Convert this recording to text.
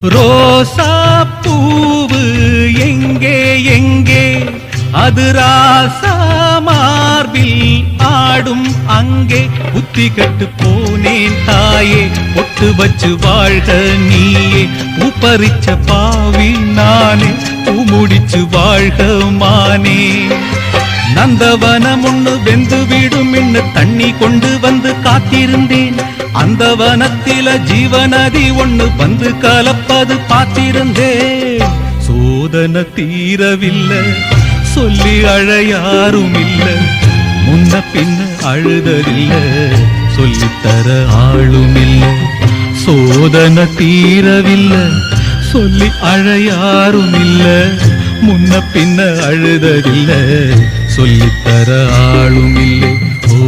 ரோசா பூவு எங்கே எங்கே அது ராசா மார்பில் ஆடும் அங்கே புத்தி கட்டு போனேன் தாயே பொட்டு வச்சு வாழ்க நீயே பூப்பறிச்ச பாவி நானே பூ முடிச்சு வாழ்க மானே நந்தவனம் ஒண்ணு வெந்து விடும் என்று தண்ணி கொண்டு வந்து காத்திருந்தேன் அந்த வனத்தில ஜீவநதி ஒண்ணு வந்து கலப்பது பார்த்திருந்தேன் சோதனை தீரவில்லை சொல்லி அழ யாரும் இல்ல முன்ன பின்ன அழுதறில்ல சொல்லித்தர ஆளும் இல்ல சோதனை தீரவில்லை சொல்லி அழ யாரும் இல்ல முன்ன பின்ன அழுதறில்ல சொல்லித்தர ஆளும் இல்லை ஓ